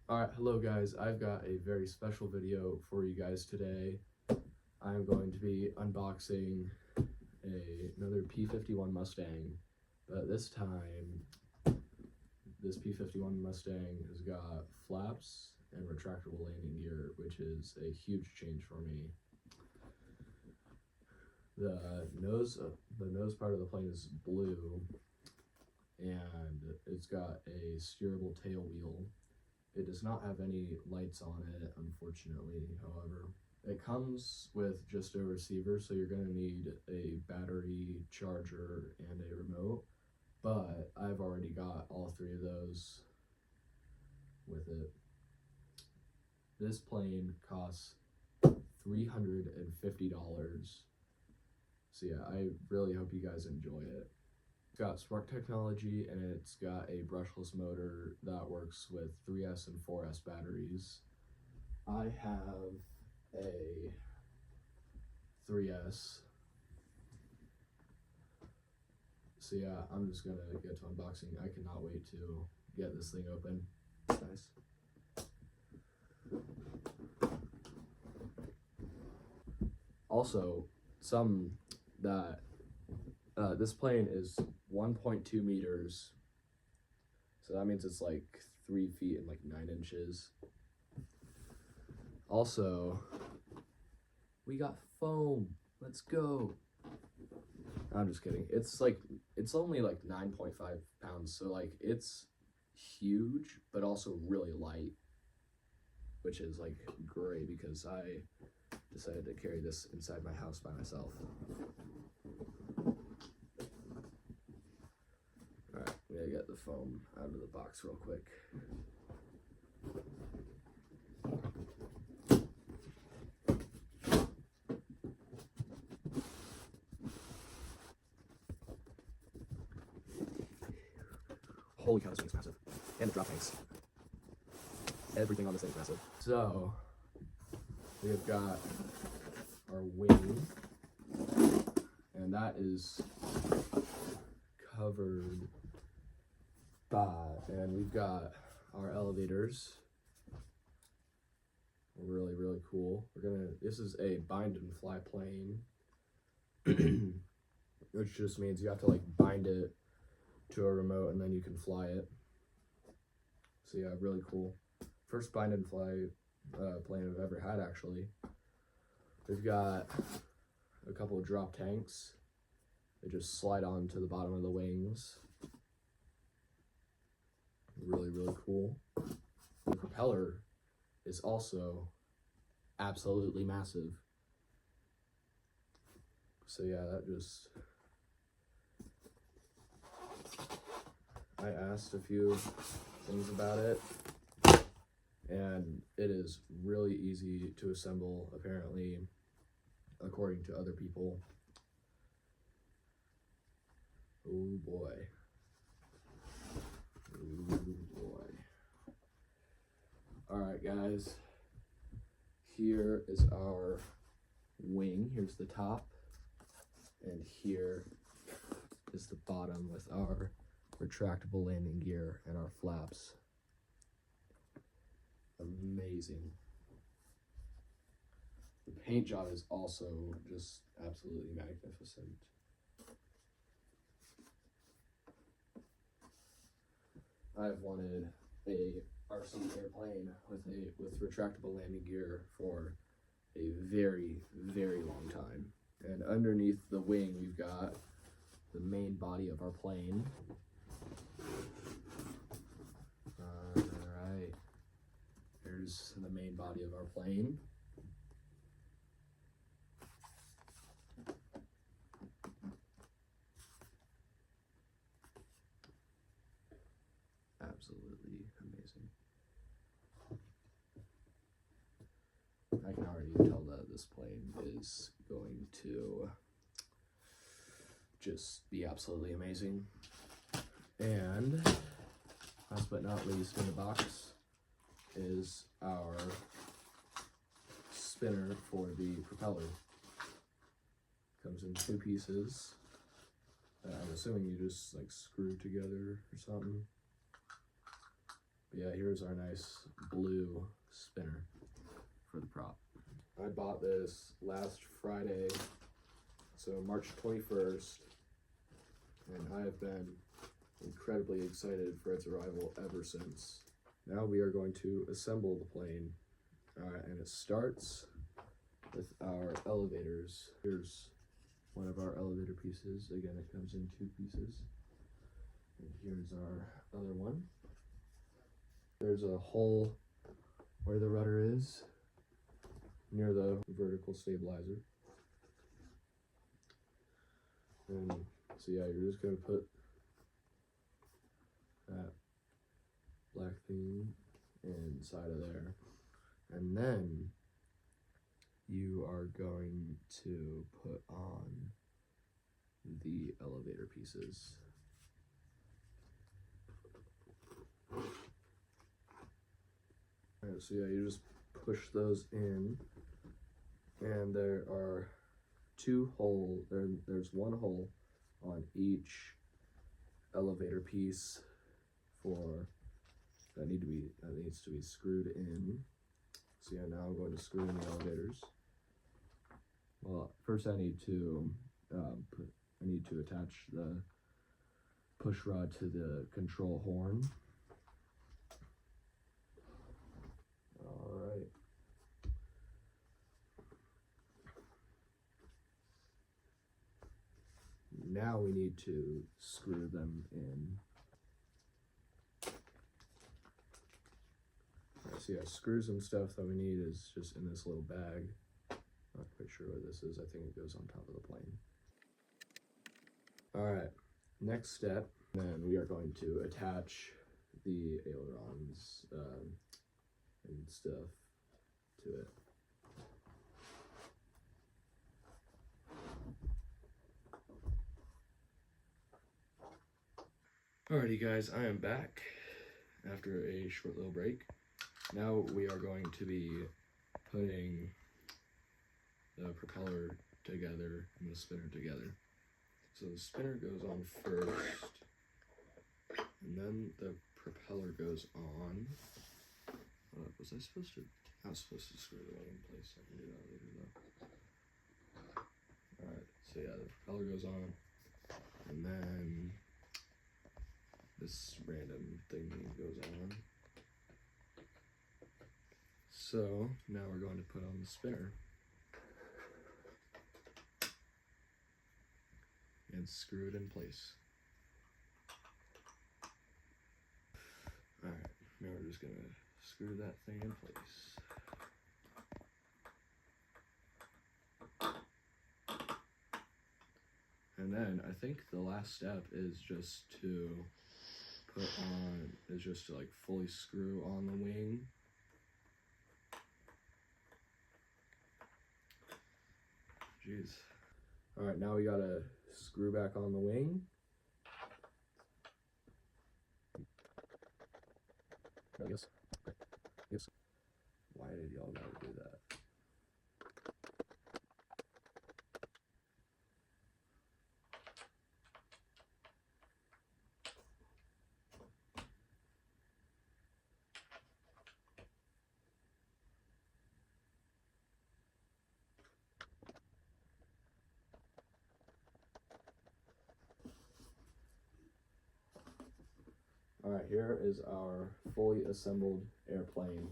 Alright, hello guys, I've got a very special video for you guys today. I'm going to be unboxing another P-51 Mustang, but this time, this P-51 Mustang has got flaps and retractable landing gear, which is a huge change for me. The nose part of the plane is blue, and it's got a steerable tail wheel. It does not have any lights on it, unfortunately, however. It comes with just a receiver, so you're going to need a battery, charger, and a remote, but I've already got all three of those with it. This plane costs $350, so yeah, I really hope you guys enjoy it. It's got Spark technology, and it's got a brushless motor that works with 3S and 4S batteries. I have a 3S. So yeah, I'm just gonna get to unboxing. I cannot wait to get this thing open. It's nice. Also, this plane is 1.2 meters, so that means it's like 3 feet and like 9 inches. Also, we got foam. Let's go. I'm just kidding. It's only like 9.5 pounds, so like it's huge, but also really light, which is like great because I decided to carry this inside my house by myself. Alright, I'm gonna get the foam out of the box real quick. Holy cow, this thing's massive. And the drop tanks. Everything on this thing's massive. So, we've got our wing, and that is covered by, and we've got our elevators. Really, really cool. This is a bind and fly plane, which just means you have to like bind it to a remote and then you can fly it. So yeah, really cool. First bind and fly plane I've ever had, actually. We've got a couple of drop tanks. They just slide onto the bottom of the wings. Really, really cool. The propeller is also absolutely massive. So yeah, I asked a few things about it, and it is really easy to assemble, apparently, according to other people. Oh boy. Oh boy. Alright guys, here is our wing. Here's the top, and here is the bottom with our retractable landing gear and our flaps. Amazing. The paint job is also just absolutely magnificent. I've wanted a RC airplane with retractable landing gear for a very, very long time. And underneath the wing, we've got the main body of our plane. Alright, here's the main body of our plane. Absolutely amazing. I can already tell that this plane is going to just be absolutely amazing. And last but not least in the box is our spinner for the propeller. Comes in 2 pieces. I'm assuming you just like screw together or something. But yeah, here's our nice blue spinner for the prop. I bought this last Friday, so March 21st, and I have been incredibly excited for its arrival ever since. Now we are going to assemble the plane, and it starts with our elevators. Here's one of our elevator pieces. Again, it comes in 2 pieces. And here's our other one. There's a hole where the rudder is, near the vertical stabilizer. And so yeah, you're just gonna put that black thing inside of there, and then you are going to put on the elevator pieces. Alright, so yeah, you just push those in, and there are 2 holes. There's 1 hole on each elevator piece that needs to be screwed in. So yeah, now I'm going to screw in the elevators. Well, first I need to attach the push rod to the control horn. All right. Now we need to screw them in. Alright, so yeah, screws and stuff that we need is just in this little bag. Not quite sure what this is. I think it goes on top of the plane. Alright, next step, then we are going to attach the ailerons and stuff to it. Alrighty guys, I am back after a short little break. Now we are going to be putting the propeller together and the spinner together. So the spinner goes on first, and then the propeller goes on. Was I supposed to? I was supposed to screw the wing in place. I can do that later though. Alright, so yeah, the propeller goes on, and then this random thing goes on. So now we're going to put on the spinner and screw it in place. Alright, now we're just gonna screw that thing in place. And then I think the last step is just to like fully screw on the wing. Jeez. Alright, now we gotta screw back on the wing. Yes. Yes. Why did y'all gotta do that? Alright, here is our fully assembled airplane.